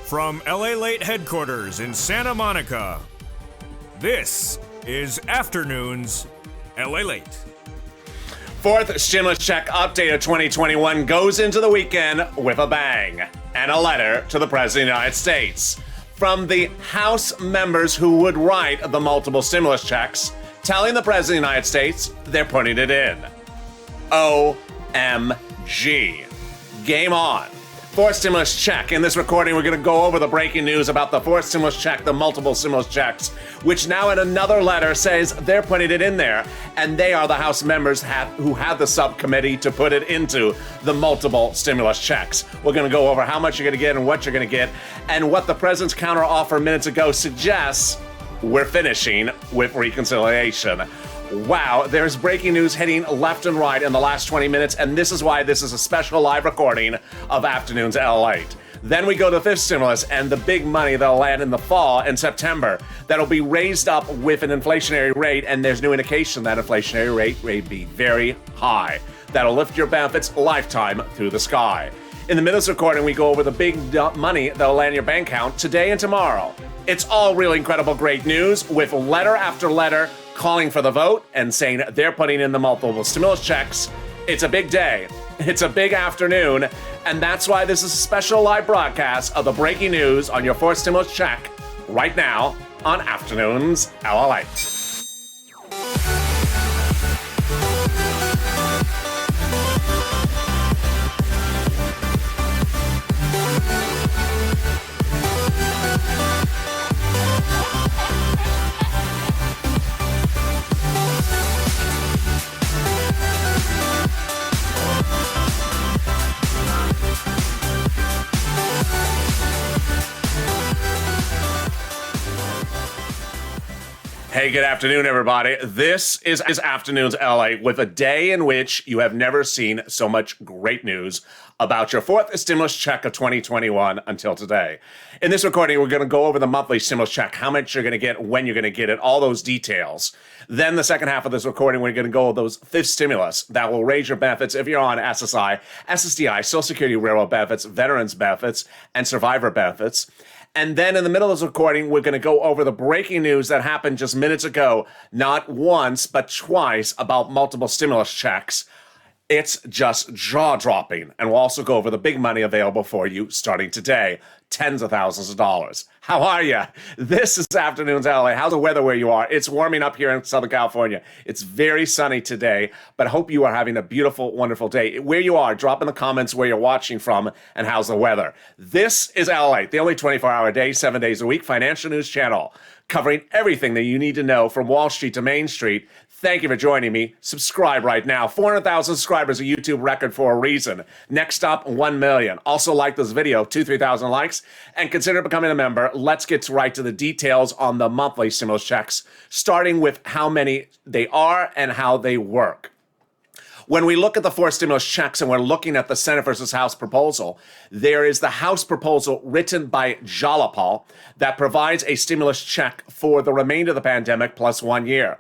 From LALATE headquarters in Santa Monica, this is Afternoons LALATE. Fourth stimulus check update of 2021 goes into the weekend with a bang and a letter to the President of the United States from the House members who would write the multiple stimulus checks, telling the President of the United States they're putting it in. OMG. Game on. Fourth stimulus check. In this recording, we're going to go over the breaking news about the fourth stimulus check, the multiple stimulus checks, which now in another letter says they're putting it in there, and they are the House members who had the subcommittee to put it into the multiple stimulus checks. We're going to go over how much you're going to get and what you're going to get, and what the president's counteroffer minutes ago suggests we're finishing with reconciliation. Wow, there's breaking news hitting left and right in the last 20 minutes, and this is why this is a special live recording of Afternoons LALATE. Then we go to fifth stimulus and the big money that'll land in the fall and September that'll be raised up with an inflationary rate, and there's no indication that inflationary rate may be very high. That'll lift your benefits lifetime through the sky. In the middle of this recording, we go over the big money that'll land in your bank account today and tomorrow. It's all really incredible great news with letter after letter calling for the vote and saying they're putting in the multiple stimulus checks. It's a big day. It's a big afternoon. And that's why this is a special live broadcast of the breaking news on your fourth stimulus check right now on Afternoons LALATE. Hey, good afternoon, everybody. This is Afternoons LA with a day in which you have never seen so much great news about your fourth stimulus check of 2021 until today. In this recording, we're going to go over the monthly stimulus check, how much you're going to get, when you're going to get it, all those details. Then the second half of this recording, we're going to go over those fifth stimulus that will raise your benefits if you're on SSI, SSDI, Social Security Railroad benefits, veterans benefits, and survivor benefits. And then in the middle of this recording, we're going to go over the breaking news that happened just minutes ago, not once, but twice, about multiple stimulus checks. It's just jaw-dropping. And we'll also go over the big money available for you starting today, tens of thousands of dollars. How are you? This is Afternoons LA. How's the weather where you are? It's warming up here in Southern California. It's very sunny today, but I hope you are having a beautiful, wonderful day. Where you are, drop in the comments where you're watching from and how's the weather. This is LA, the only 24-hour day, 7 days a week financial news channel, covering everything that you need to know from Wall Street to Main Street. Thank you for joining me. Subscribe right now. 400,000 subscribers, a YouTube record for a reason. Next up, 1 million. Also like this video, 3,000 likes, and consider becoming a member. Let's get right to the details on the monthly stimulus checks, starting with how many they are and how they work. When we look at the four stimulus checks and we're looking at the Senate versus House proposal, there is the House proposal written by Jalapal that provides a stimulus check for the remainder of the pandemic plus 1 year.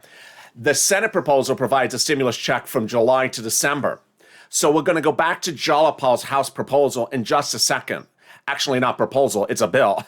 The Senate proposal provides a stimulus check from July to December. So we're going to go back to Jalapal's House proposal in just a second. Actually, not proposal, it's a bill.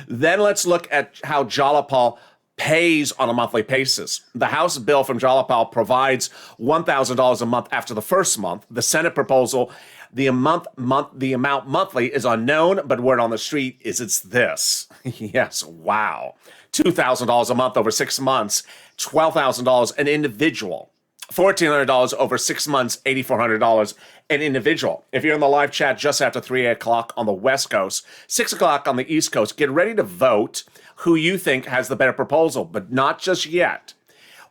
Then let's look at how Jalapal pays on a monthly basis. The House bill from Jalapal provides $1,000 a month after the first month. The Senate proposal, the amount monthly is unknown, but word on the street is it's this. Yes, wow. $2,000 a month over 6 months, $12,000 an individual. $1,400 over 6 months, $8,400 an individual. If you're in the live chat just after 3 o'clock on the West Coast, 6 o'clock on the East Coast, get ready to vote who you think has the better proposal, but not just yet.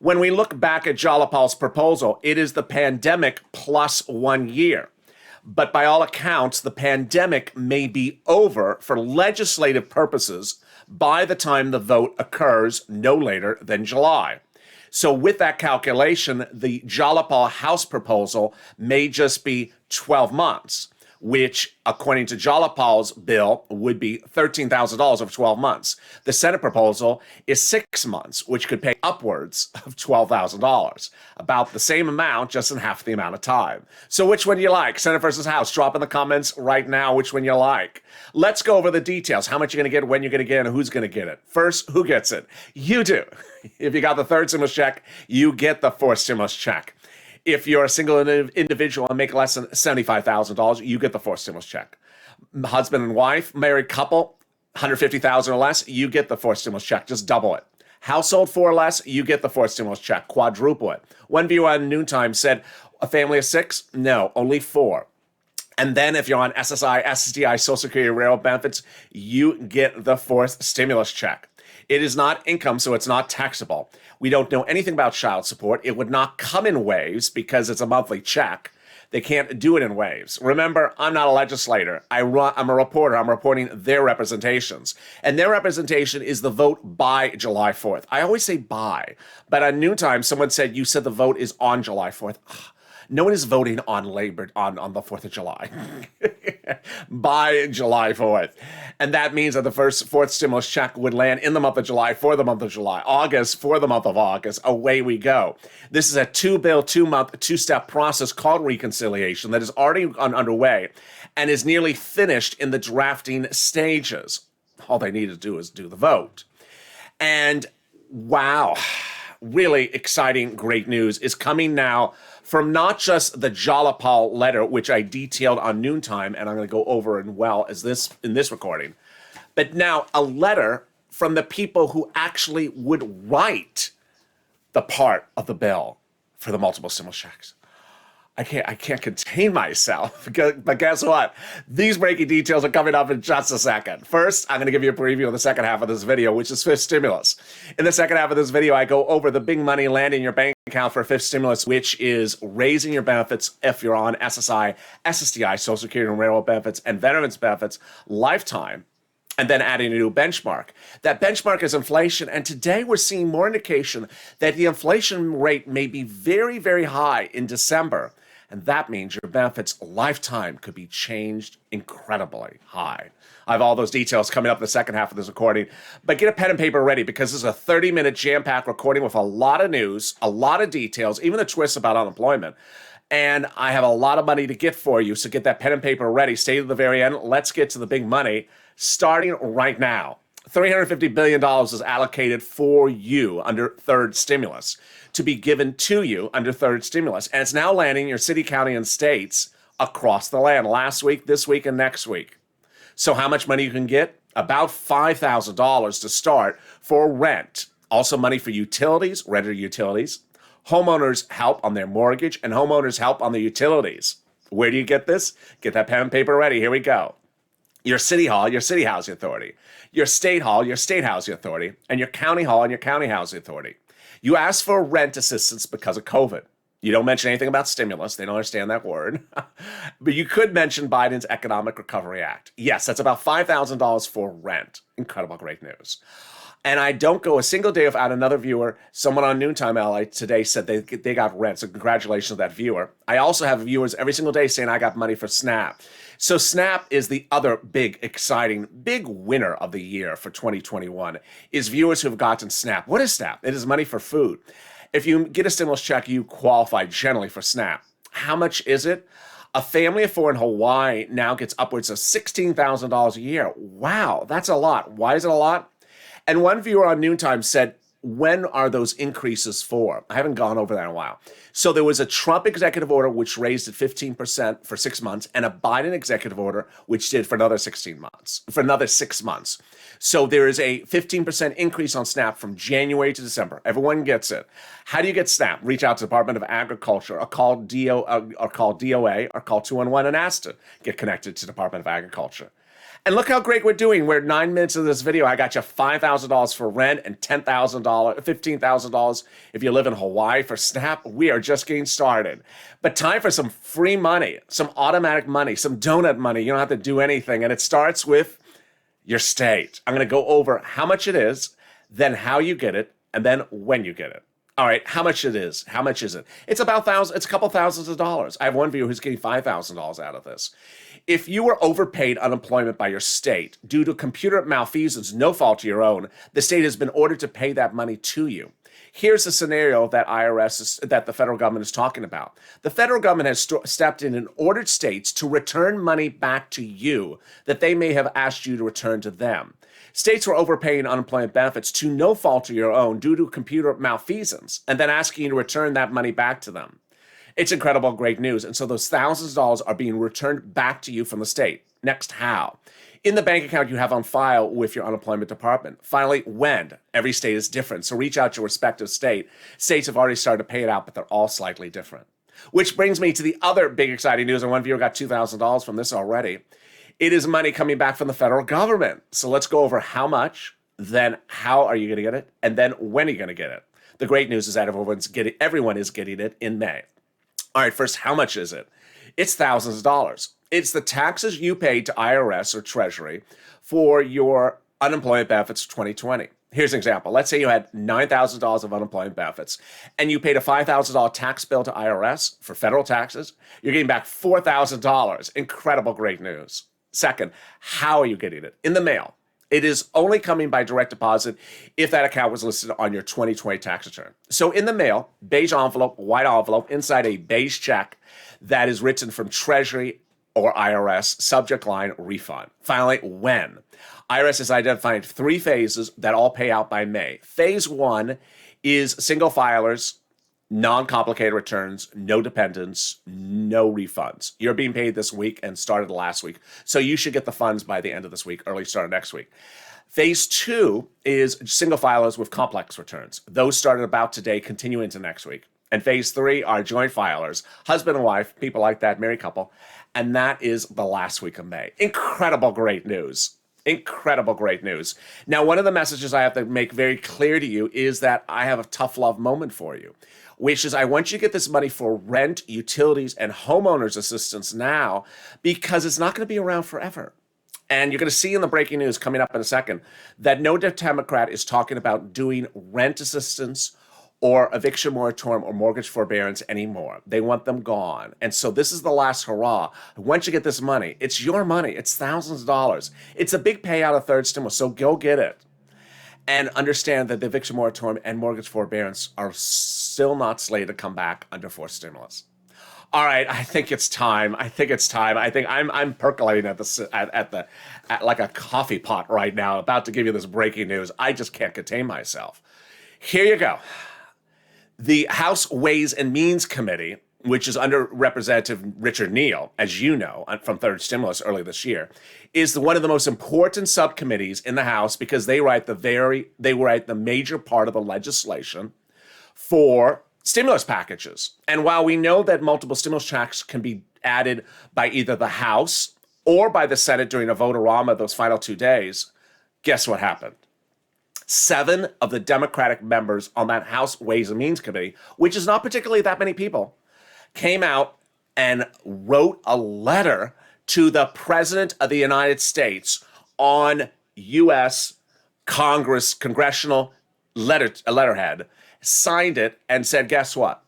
When we look back at Jalapal's proposal, it is the pandemic plus 1 year. But by all accounts, the pandemic may be over for legislative purposes by the time the vote occurs, no later than July. So with that calculation, the Jalapal House proposal may just be 12 months. which, according to Jalapal's bill, would be $13,000 over 12 months. The Senate proposal is 6 months, which could pay upwards of $12,000, about the same amount, just in half the amount of time. So which one do you like? Senate versus House? Drop in the comments right now which one you like. Let's go over the details. How much you're going to get, when you're going to get it, and who's going to get it. First, who gets it? You do. If you got the third stimulus check, you get the fourth stimulus check. If you're a single individual and make less than $75,000, you get the fourth stimulus check. Husband and wife, married couple, $150,000 or less, you get the fourth stimulus check. Just double it. Household 4 or less, you get the fourth stimulus check. Quadruple it. One viewer on Noontime said, a family of 6? No, only 4. And then if you're on SSI, SSDI, Social Security, Railroad benefits, you get the fourth stimulus check. It is not income, so it's not taxable. We don't know anything about child support. It would not come in waves because it's a monthly check. They can't do it in waves. Remember, I'm not a legislator. I'm a reporter. I'm reporting their representations. And their representation is the vote by July 4th. I always say by, but at noontime, someone said, you said the vote is on July 4th. No one is voting on the 4th of July by July 4th. And that means that the fourth stimulus check would land in the month of July for the month of July, August for the month of August. Away we go. This is a 2-bill, 2-month, 2-step process called reconciliation that is already underway and is nearly finished in the drafting stages. All they need to do is do the vote. And wow, really exciting, great news is coming now from not just the Jalapal letter, which I detailed on Noontime, and I'm going to go over in this recording, but now a letter from the people who actually would write the part of the bill for the multiple stimulus checks. I can't contain myself, but guess what? These breaking details are coming up in just a second. First, I'm going to give you a preview of the second half of this video, which is fifth stimulus. In the second half of this video, I go over the big money landing in your bank account for fifth stimulus, which is raising your benefits if you're on SSI, SSDI, Social Security and Railroad benefits, and veterans benefits lifetime, and then adding a new benchmark. That benchmark is inflation, and today we're seeing more indication that the inflation rate may be very, very high in December. And that means your benefits lifetime could be changed incredibly high. I have all those details coming up in the second half of this recording. But get a pen and paper ready because this is a 30-minute jam-packed recording with a lot of news, a lot of details, even a twist about unemployment. And I have a lot of money to get for you, so get that pen and paper ready. Stay to the very end. Let's get to the big money, starting right now. $350 billion is allocated for you under third stimulus to be given to you under third stimulus. And it's now landing in your city, county, and states across the land last week, this week, and next week. So how much money you can get? About $5,000 to start for rent. Also money for utilities, renter utilities, homeowners help on their mortgage, and homeowners help on the utilities. Where do you get this? Get that pen and paper ready. Here we go. Your city hall, your city housing authority, your state hall, your state housing authority, and your county hall and your county housing authority. You ask for rent assistance because of COVID. You don't mention anything about stimulus. They don't understand that word. But you could mention Biden's Economic Recovery Act. Yes, that's about $5,000 for rent. Incredible, great news. And I don't go a single day without another viewer. Someone on Noontime LA today said they got rent. So congratulations to that viewer. I also have viewers every single day saying I got money for SNAP. So SNAP is the other big, exciting, big winner of the year for 2021 is viewers who have gotten SNAP. What is SNAP? It is money for food. If you get a stimulus check, you qualify generally for SNAP. How much is it? A family of 4 in Hawaii now gets upwards of $16,000 a year. Wow, that's a lot. Why is it a lot? And one viewer on Noontime said, when are those increases for? I haven't gone over that in a while. So there was a Trump executive order which raised it 15% for 6 months, and a Biden executive order which did for another 6 months. So there is a 15% increase on SNAP from January to December. Everyone gets it. How do you get SNAP? Reach out to the Department of Agriculture, or call DOA, or call 211 and ask to get connected to the Department of Agriculture. And look how great we're doing. We're 9 minutes into this video. I got you $5,000 for rent and $15,000 if you live in Hawaii for SNAP. We are just getting started. But time for some free money, some automatic money, some donut money. You don't have to do anything. And it starts with your state. I'm going to go over how much it is, then how you get it, and then when you get it. All right, how much it is? How much is it? It's about it's a couple thousands of dollars. I have one viewer who's getting $5,000 out of this. If you were overpaid unemployment by your state due to computer malfeasance, no fault of your own, the state has been ordered to pay that money to you. Here's a scenario that that the federal government is talking about. The federal government has stepped in and ordered states to return money back to you that they may have asked you to return to them. States were overpaying unemployment benefits to no fault of your own due to computer malfeasance and then asking you to return that money back to them. It's incredible, great news. And so those thousands of dollars are being returned back to you from the state. Next, how? In the bank account you have on file with your unemployment department. Finally, when? Every state is different, so reach out to your respective state. States have already started to pay it out, but they're all slightly different. Which brings me to the other big exciting news, and one viewer got $2,000 from this already. It is money coming back from the federal government. So let's go over how much, then how are you going to get it, and then when are you going to get it? The great news is that everyone is getting it in May. All right, first, how much is it? It's thousands of dollars. It's the taxes you paid to IRS or Treasury for your unemployment benefits for 2020. Here's an example. Let's say you had $9,000 of unemployment benefits and you paid a $5,000 tax bill to IRS for federal taxes. You're getting back $4,000. Incredible, great news. Second, how are you getting it? In the mail. It is only coming by direct deposit if that account was listed on your 2020 tax return. So in the mail, beige envelope, white envelope, inside a beige check that is written from Treasury or IRS, subject line, refund. Finally, when? IRS has identified 3 phases that all pay out by May. Phase 1 is single filers, non-complicated returns, no dependents, no refunds. You're being paid this week and started last week, so you should get the funds by the end of this week, early start of next week. Phase 2 is single filers with complex returns. Those started about today, continue into next week. And phase 3 are joint filers, husband and wife, people like that, married couple, and that is the last week of May. Incredible, great news. Incredible, great news. Now, one of the messages I have to make very clear to you is that I have a tough love moment for you, which is I want you to get this money for rent, utilities, and homeowners assistance now because it's not going to be around forever. And you're going to see in the breaking news coming up in a second that no Democrat is talking about doing rent assistance or eviction moratorium or mortgage forbearance anymore. They want them gone. And so this is the last hurrah. Once you get this money, it's your money. It's thousands of dollars. It's a big payout of third stimulus, so go get it. And understand that the eviction moratorium and mortgage forbearance are still not slated to come back under fourth stimulus. All right, I think it's time. I think I'm percolating at like a coffee pot right now, about to give you this breaking news. I just can't contain myself. Here you go. The House Ways and Means Committee, which is under Representative Richard Neal, as you know, from third stimulus early this year, is one of the most important subcommittees in the House because they write the major part of the legislation for stimulus packages. And while we know that multiple stimulus checks can be added by either the House or by the Senate during a vote-a-rama those final 2 days, guess what happened? 7 of the Democratic members on that House Ways and Means Committee, which is not particularly that many people, came out and wrote a letter to the President of the United States on U.S. congressional letterhead, signed it, and said, guess what?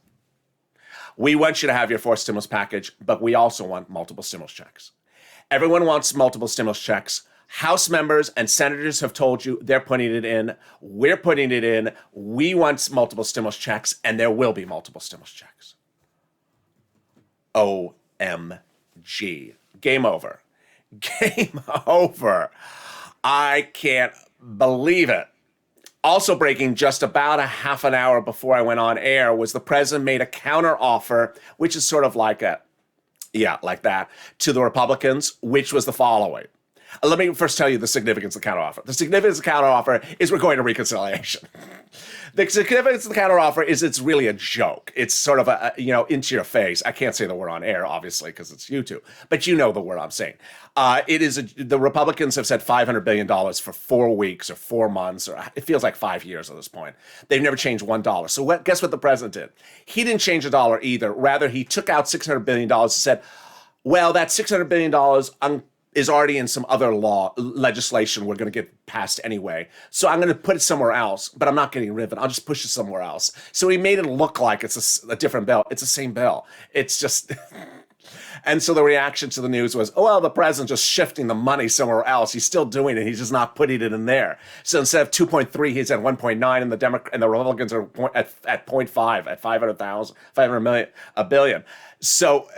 We want you to have your fourth stimulus package, but we also want multiple stimulus checks. Everyone wants multiple stimulus checks. House members and senators have told you they're putting it in. We're putting it in. We want multiple stimulus checks, and there will be multiple stimulus checks. OMG. Game over. Game over. I can't believe it. Also breaking just about a half an hour before I went on air was the president made a counter offer, which is sort of like like that, to the Republicans, which was the following. Let me first tell you the significance of the counteroffer. The significance of the counteroffer is we're going to reconciliation. The significance of the counteroffer is it's really a joke. It's sort of into your face. I can't say the word on air, obviously, because it's YouTube, but you know the word I'm saying. The Republicans have said $500 billion for 4 weeks or 4 months, or it feels like 5 years at this point. They've never changed $1. So guess what the president did? He didn't change a dollar either. Rather, he took out $600 billion and said, well, that $600 billion is already in some other legislation we're going to get passed anyway. So I'm going to put it somewhere else, but I'm not getting rid of it. I'll just push it somewhere else. So he made it look like it's a different bill. It's the same bill. It's just, And so the reaction to the news was, oh, well, the president's just shifting the money somewhere else. He's still doing it. He's just not putting it in there. So instead of 2.3, he's at 1.9, and the Republicans are at 0.5, at 500 million, a billion. So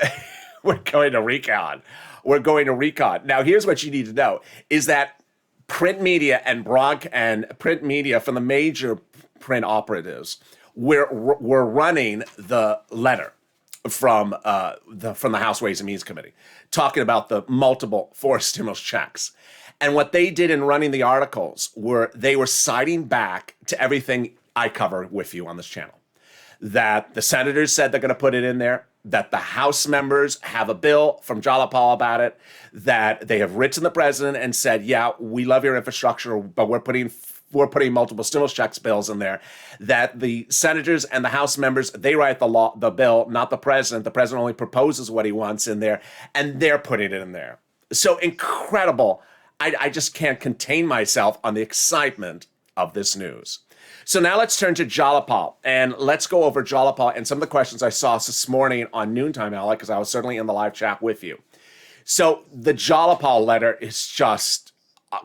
we're going to recon. Now, here's what you need to know is that print media and print media from the major print operatives, we're running the letter from the House Ways and Means Committee, talking about the multiple forced stimulus checks. And what they did in running the articles they were citing back to everything I cover with you on this channel. That the senators said they're going to put it in there, that the House members have a bill from Jalapal about it, that they have written the president and said, yeah, we love your infrastructure, but we're putting multiple stimulus checks bills in there, that the senators and the House members, they write the bill, not the president. The president only proposes what he wants in there, and they're putting it in there. So incredible. I just can't contain myself on the excitement of this news. So now let's turn to Jalapal, and let's go over Jalapal and some of the questions I saw this morning on Noontime, Alec, because I was certainly in the live chat with you. So the Jalapal letter is just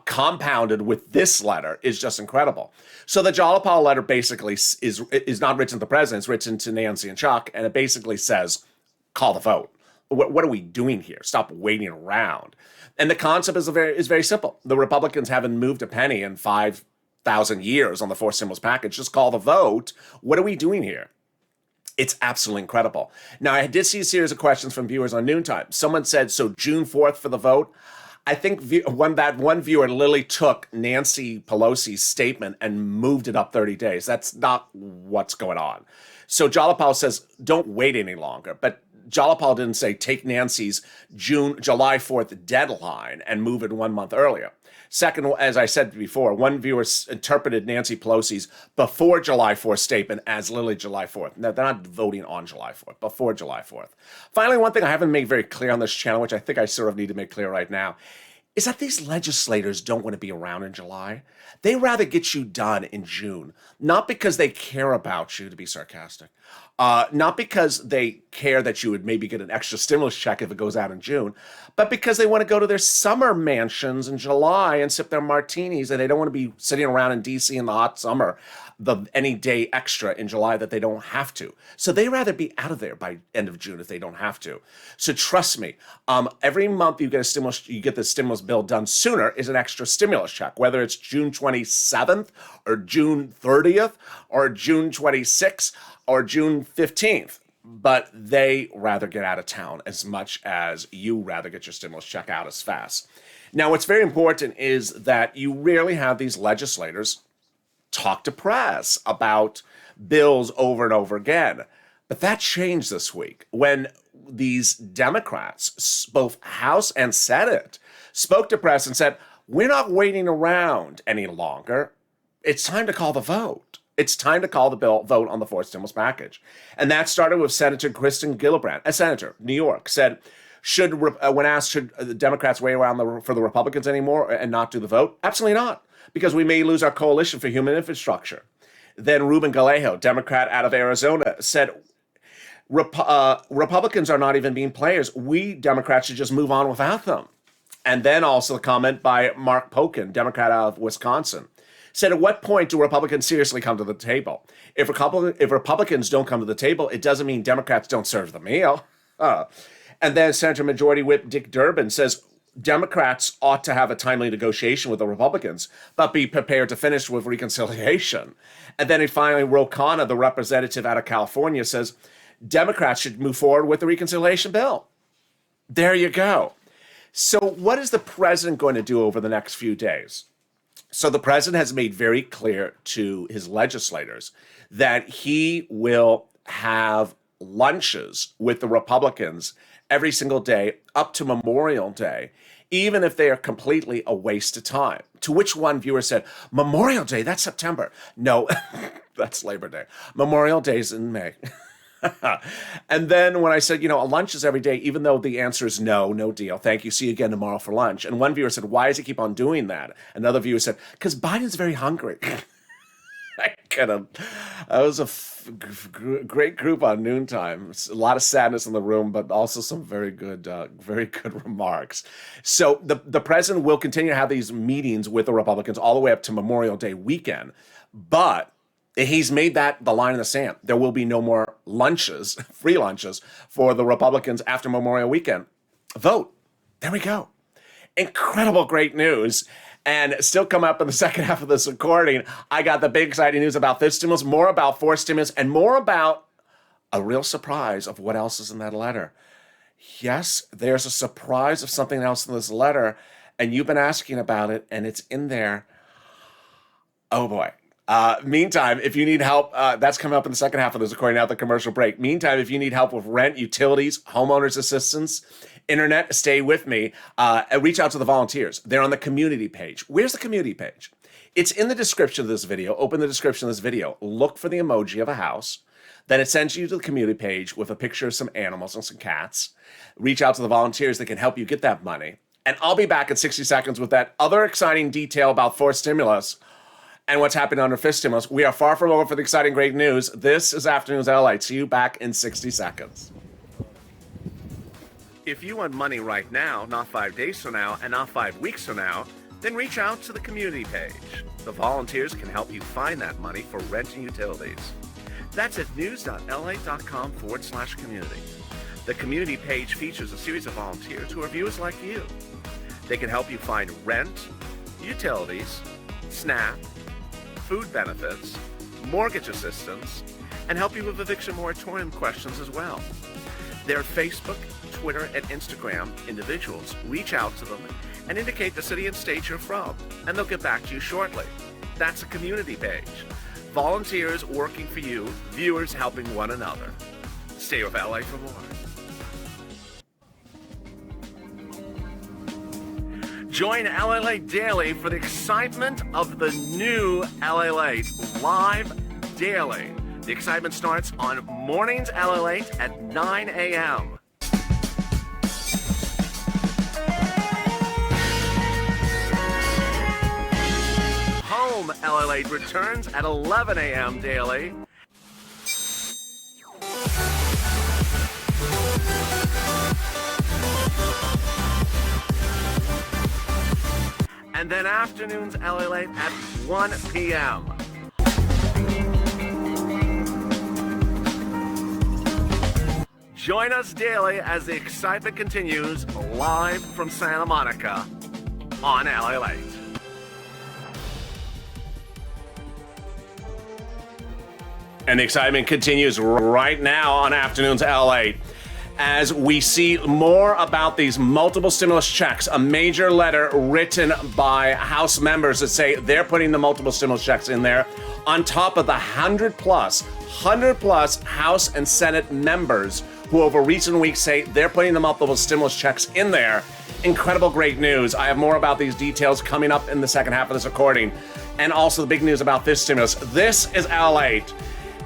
compounded with this letter is just incredible. So the Jalapal letter basically is not written to the president, it's written to Nancy and Chuck, and it basically says, call the vote. What are we doing here? Stop waiting around. And the concept is very simple. The Republicans haven't moved a penny in 5,000 years on the forced stimulus package. Just call the vote. What are we doing here? It's absolutely incredible. Now, I did see a series of questions from viewers on Noontime. Someone said, so June 4th for the vote? I think one viewer literally took Nancy Pelosi's statement and moved it up 30 days. That's not what's going on. So Jalapal says, don't wait any longer. But Jalapal didn't say take Nancy's July 4th deadline and move it 1 month earlier. Second, as I said before, one viewer interpreted Nancy Pelosi's before July 4th statement as literally July 4th. Now, they're not voting on July 4th, before July 4th. Finally, one thing I haven't made very clear on this channel, which I think I sort of need to make clear right now, is that these legislators don't want to be around in July. They rather get you done in June, not because they care about you, to be sarcastic, not because they care that you would maybe get an extra stimulus check if it goes out in June, but because they want to go to their summer mansions in July and sip their martinis, and they don't want to be sitting around in D.C. in the hot summer, any day extra in July that they don't have to. So they rather be out of there by end of June if they don't have to. So trust me, every month you get the stimulus bill done sooner is an extra stimulus check, whether it's June 27th or June 30th or June 26th or June 15th. But they rather get out of town as much as you rather get your stimulus check out as fast. Now, what's very important is that you rarely have these legislators talk to press about bills over and over again. But that changed this week when these Democrats, both House and Senate, spoke to press and said, we're not waiting around any longer. It's time to call the vote. It's time to call the vote on the forced stimulus package. And that started with Senator Kristen Gillibrand, a senator, New York, said, when asked, should the Democrats wait around for the Republicans anymore and not do the vote? Absolutely not, because we may lose our coalition for human infrastructure. Then Ruben Gallego, Democrat out of Arizona, said, Republicans are not even being players. We Democrats should just move on without them. And then also a comment by Mark Pocan, Democrat out of Wisconsin, said, at what point do Republicans seriously come to the table? If Republicans don't come to the table, it doesn't mean Democrats don't serve the meal. And then Senator Majority Whip Dick Durbin says, Democrats ought to have a timely negotiation with the Republicans, but be prepared to finish with reconciliation. And then finally, Ro Khanna, the representative out of California, says, Democrats should move forward with the reconciliation bill. There you go. So what is the president going to do over the next few days? So the president has made very clear to his legislators that he will have lunches with the Republicans every single day up to Memorial Day, even if they are completely a waste of time. To which one viewer said, Memorial Day, that's September. No, that's Labor Day. Memorial Day's in May. And then when I said, a lunch is every day, even though the answer is no deal. Thank you. See you again tomorrow for lunch. And one viewer said, why does he keep on doing that? Another viewer said, because Biden's very hungry. I could have. That was a great group on noontime. A lot of sadness in the room, but also some very good remarks. So the president will continue to have these meetings with the Republicans all the way up to Memorial Day weekend, but he's made that the line in the sand. There will be no more lunches, free lunches, for the Republicans after Memorial weekend. Vote. There we go. Incredible, great news. And still come up in the second half of this recording, I got the big exciting news about this stimulus, more about fourth stimulus, and more about a real surprise of what else is in that letter. Yes, there's a surprise of something else in this letter, and you've been asking about it, and it's in there. Oh boy. Meantime, if you need help, that's coming up in the second half of this recording, out the commercial break. Meantime, if you need help with rent, utilities, homeowners assistance, internet, stay with me. Reach out to the volunteers. They're on the community page. Where's the community page? It's in the description of this video. Open the description of this video. Look for the emoji of a house. Then it sends you to the community page with a picture of some animals and some cats. Reach out to the volunteers that can help you get that money. And I'll be back in 60 seconds with that other exciting detail about fourth stimulus and what's happening under fifth stimulus. We are far from over for the exciting great news. This is Afternoons LALATE. See you back in 60 seconds. If you want money right now, not 5 days from now, and not 5 weeks from now, then reach out to the community page. The volunteers can help you find that money for rent and utilities. That's at news.la.com/community. The community page features a series of volunteers who are viewers like you. They can help you find rent, utilities, SNAP, food benefits, mortgage assistance, and help you with eviction moratorium questions as well. Their Facebook, Twitter, and Instagram individuals reach out to them and indicate the city and state you're from, and they'll get back to you shortly. That's a community page. Volunteers working for you, viewers helping one another. Stay with LA for more. Join LALATE Daily for the excitement of the new LALATE live daily. The excitement starts on mornings LALATE at 9 a.m. Home LALATE returns at 11 a.m. daily. And then afternoons LALATE at 1 p.m. Join us daily as the excitement continues live from Santa Monica on LALATE. And the excitement continues right now on Afternoons LALATE as we see more about these multiple stimulus checks, a major letter written by House members that say they're putting the multiple stimulus checks in there on top of the 100 plus House and Senate members who over recent weeks say they're putting the multiple stimulus checks in there. Incredible, great news. I have more about these details coming up in the second half of this recording, and also the big news about this stimulus. This is LALATE.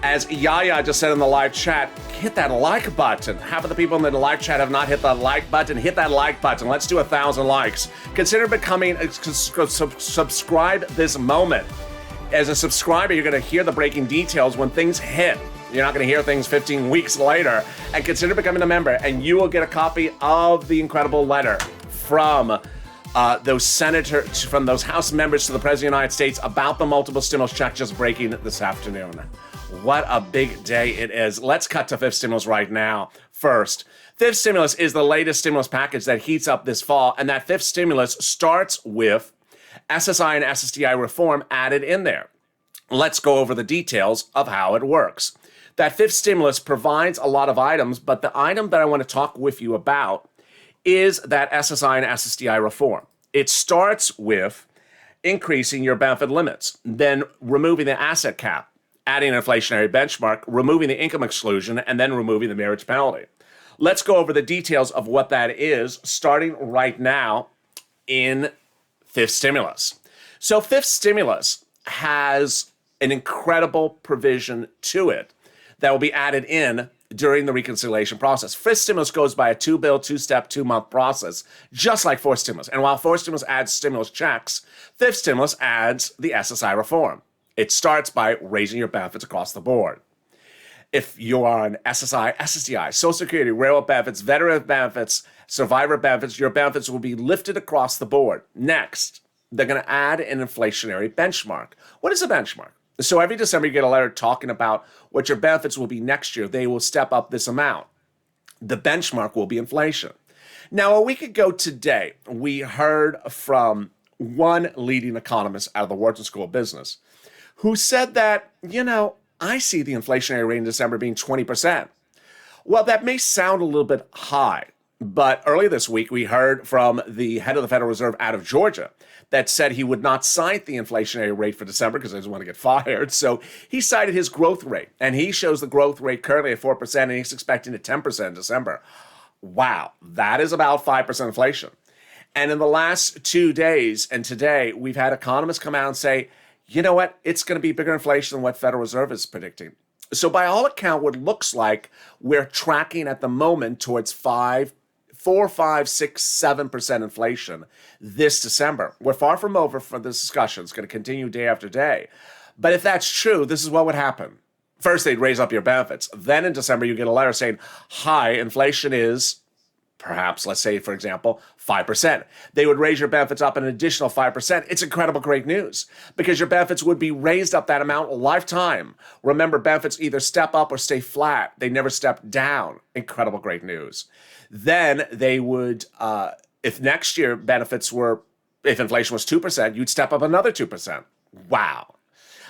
As Yaya just said in the live chat, hit that like button. Half of the people in the live chat have not hit the like button. Hit that like button. Let's do 1,000 likes. Consider becoming subscribe this moment. As a subscriber, you're going to hear the breaking details when things hit. You're not going to hear things 15 weeks later. And consider becoming a member, and you will get a copy of the incredible letter from those House members to the President of the United States about the multiple stimulus check just breaking this afternoon. What a big day it is. Let's cut to fifth stimulus right now. First, fifth stimulus is the latest stimulus package that heats up this fall, and that fifth stimulus starts with SSI and SSDI reform added in there. Let's go over the details of how it works. That fifth stimulus provides a lot of items, but the item that I want to talk with you about is that SSI and SSDI reform. It starts with increasing your benefit limits, then removing the asset cap, adding an inflationary benchmark, removing the income exclusion, and then removing the marriage penalty. Let's go over the details of what that is, starting right now in fifth stimulus. So fifth stimulus has an incredible provision to it that will be added in during the reconciliation process. Fifth stimulus goes by a two-bill, two-step, two-month process, just like fourth stimulus. And while fourth stimulus adds stimulus checks, fifth stimulus adds the SSI reform. It starts by raising your benefits across the board. If you are on SSI, SSDI, Social Security, railroad benefits, veteran benefits, survivor benefits, your benefits will be lifted across the board. Next, they're going to add an inflationary benchmark. What is a benchmark? So every December you get a letter talking about what your benefits will be next year. They will step up this amount. The benchmark will be inflation. Now, a week ago today, we heard from one leading economist out of the Wharton School of Business who said that, I see the inflationary rate in December being 20%. Well, that may sound a little bit high, but earlier this week we heard from the head of the Federal Reserve out of Georgia that said he would not cite the inflationary rate for December because he doesn't want to get fired. So he cited his growth rate, and he shows the growth rate currently at 4%, and he's expecting a 10% in December. Wow, that is about 5% inflation. And in the last 2 days and today, we've had economists come out and say, you know what? It's going to be bigger inflation than what Federal Reserve is predicting. So by all account, what looks like we're tracking at the moment towards 4, 5, 6, 7% inflation this December. We're far from over for this discussion. It's going to continue day after day. But if that's true, this is what would happen. First, they'd raise up your benefits. Then in December, you get a letter saying, hi, inflation is perhaps, let's say, for example, 5%. They would raise your benefits up an additional 5%. It's incredible great news because your benefits would be raised up that amount a lifetime. Remember, benefits either step up or stay flat. They never step down. Incredible great news. Then they would, if next year if inflation was 2%, you'd step up another 2%. Wow.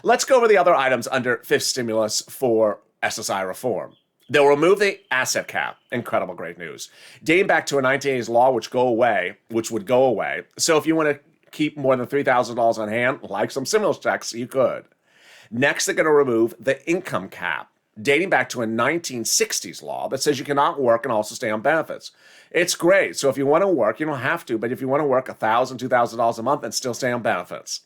Let's go over the other items under fifth stimulus for SSI reform. They'll remove the asset cap. Incredible great news. Dating back to a 1980s law which would go away. So if you want to keep more than $3,000 on hand, like some stimulus checks, you could. Next, they're going to remove the income cap, dating back to a 1960s law that says you cannot work and also stay on benefits. It's great. So if you want to work, you don't have to, but if you want to work $1,000, $2,000 a month and still stay on benefits.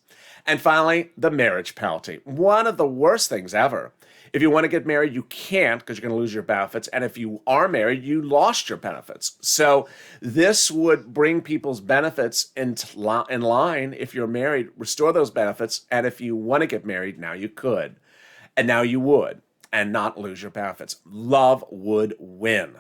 And finally, the marriage penalty. One of the worst things ever. If you want to get married, you can't because you're going to lose your benefits. And if you are married, you lost your benefits. So this would bring people's benefits in line. If you're married, restore those benefits. And if you want to get married, now you could. And now you would. And not lose your benefits. Love would win.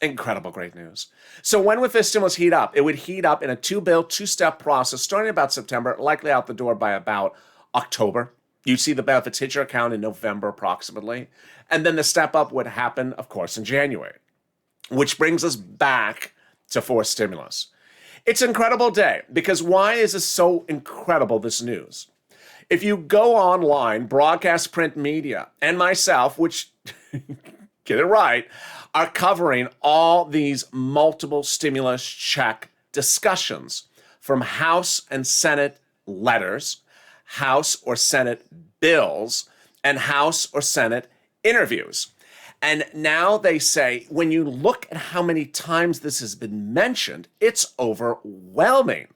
Incredible great news. So when would this stimulus heat up? It would heat up in a two-step process starting about September, likely out the door by about October. You see the benefits hit your account in November approximately. And then the step up would happen, of course, in January, which brings us back to forced stimulus. It's an incredible day because why is this so incredible, this news? If you go online, broadcast print media, and myself, which, get it right, are covering all these multiple stimulus check discussions from House and Senate letters, House or Senate bills, and House or Senate interviews. And now they say, when you look at how many times this has been mentioned, it's overwhelming.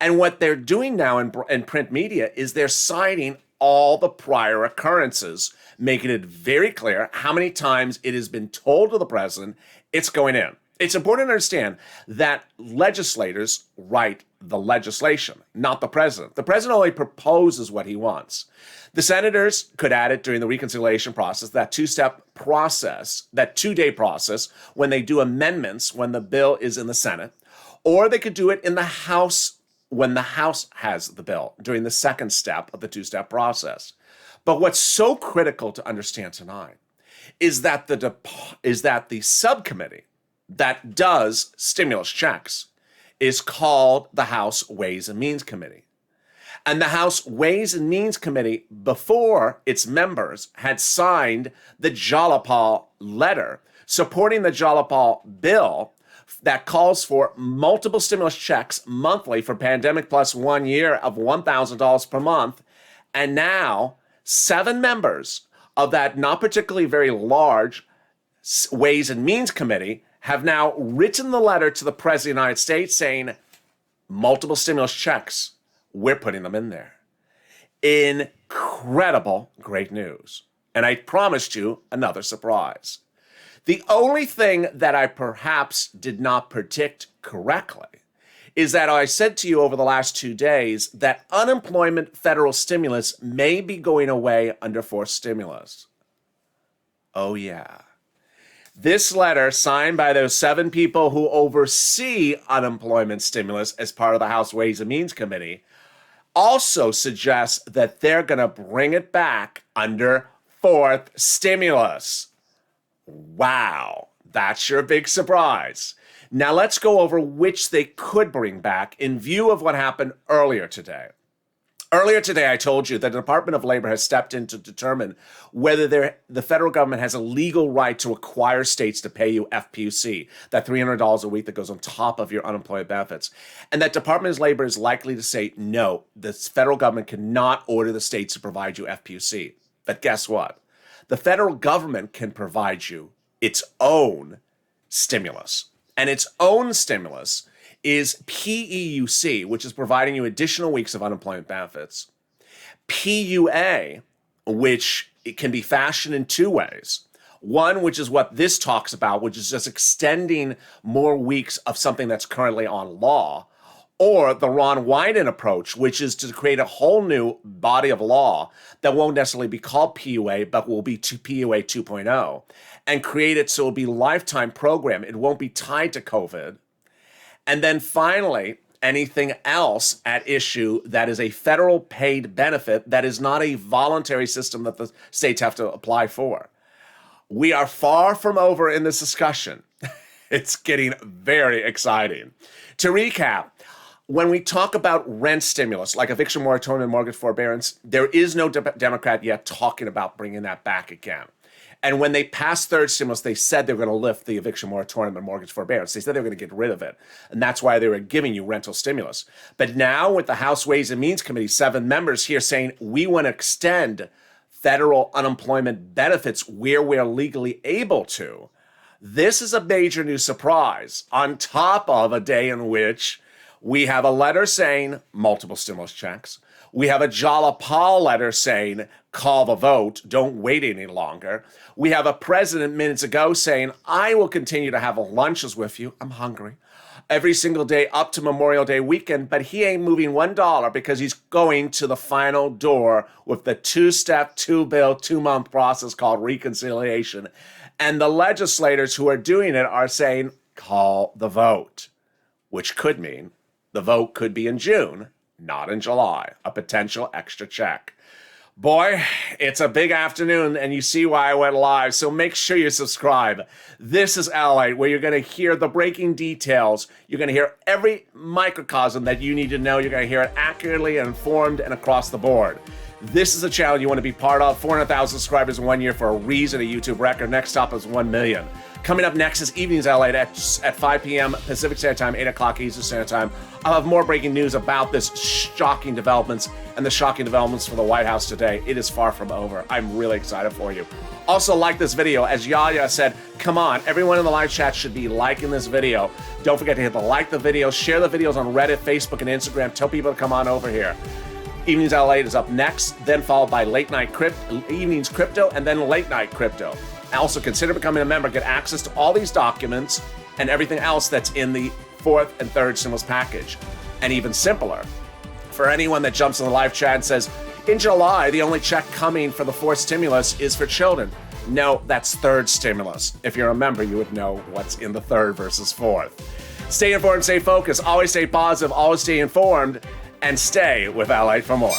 And what they're doing now in print media is they're citing all the prior occurrences, making it very clear how many times it has been told to the president it's going in. It's important to understand that legislators write the legislation, not the president. The president only proposes what he wants. The senators could add it during the reconciliation process, that two-step process, that two-day process, when they do amendments when the bill is in the Senate, or they could do it in the House when the House has the bill during the second step of the two-step process. But what's so critical to understand tonight is that the subcommittee that does stimulus checks is called the House Ways and Means Committee. And the House Ways and Means Committee, before its members had signed the Jalopal letter supporting the Jalopal bill that calls for multiple stimulus checks monthly for pandemic plus 1 year of $1,000 per month. And now 7 members of that not particularly very large Ways and Means Committee have now written the letter to the President of the United States saying, multiple stimulus checks, we're putting them in there. Incredible great news. And I promised you another surprise. The only thing that I perhaps did not predict correctly is that I said to you over the last 2 days that unemployment federal stimulus may be going away under fourth stimulus. Oh, yeah. This letter, signed by those 7 people who oversee unemployment stimulus as part of the House Ways and Means Committee, also suggests that they're going to bring it back under fourth stimulus. Wow, that's your big surprise. Now let's go over which they could bring back in view of what happened earlier today. Earlier today, I told you that the Department of Labor has stepped in to determine whether the federal government has a legal right to require states to pay you FPUC, that $300 a week that goes on top of your unemployment benefits. And that Department of Labor is likely to say, no, the federal government cannot order the states to provide you FPUC. But guess what? The federal government can provide you its own stimulus. And its own stimulus is PEUC, which is providing you additional weeks of unemployment benefits. PUA, which it can be fashioned in 2 ways. One, which is what this talks about, which is just extending more weeks of something that's currently on law. Or the Ron Wyden approach, which is to create a whole new body of law that won't necessarily be called PUA, but will be PUA 2.0, and create it so it'll be a lifetime program. It won't be tied to COVID. And then finally, anything else at issue that is a federal paid benefit that is not a voluntary system that the states have to apply for. We are far from over in this discussion. It's getting very exciting. To recap, when we talk about rent stimulus, like eviction moratorium and mortgage forbearance, there is no Democrat yet talking about bringing that back again. And when they passed third stimulus, they said they were going to lift the eviction moratorium and mortgage forbearance. They said they were going to get rid of it. And that's why they were giving you rental stimulus. But now with the House Ways and Means Committee, 7 members here saying we want to extend federal unemployment benefits where we're legally able to. This is a major new surprise on top of a day in which we have a letter saying multiple stimulus checks. We have a Jalapal letter saying, call the vote, don't wait any longer. We have a president minutes ago saying, I will continue to have lunches with you, I'm hungry, every single day up to Memorial Day weekend, but he ain't moving $1 because he's going to the final door with the 2-step, 2-bill, 2-month process called reconciliation. And the legislators who are doing it are saying, call the vote, which could mean the vote could be in June, not in July, a potential extra check. Boy, it's a big afternoon, and you see why I went live, so make sure you subscribe. This is LALATE, where you're going to hear the breaking details. You're going to hear every microcosm that you need to know. You're going to hear it accurately and informed and across the board. This is a channel you want to be part of. 400,000 subscribers in 1 year for a reason, a YouTube record. Next stop is 1 million. Coming up next is Evenings LALATE at 5 p.m. Pacific Standard Time, 8 o'clock Eastern Standard Time. I'll have more breaking news about this shocking developments and the shocking developments for the White House today. It is far from over. I'm really excited for you. Also, like this video. As Yaya said, come on, everyone in the live chat should be liking this video. Don't forget to hit the like the video, share the videos on Reddit, Facebook, and Instagram. Tell people to come on over here. Evenings LALATE is up next, then followed by Evenings Crypto, and then Late Night Crypto. Also, consider becoming a member, get access to all these documents and everything else that's in the 4th and 3rd stimulus package. And even simpler, for anyone that jumps in the live chat and says, in July, the only check coming for the 4th stimulus is for children. No, that's 3rd stimulus. If you're a member, you would know what's in the 3rd versus 4th. Stay informed, stay focused, always stay positive, always stay informed, and stay with LALATE for more.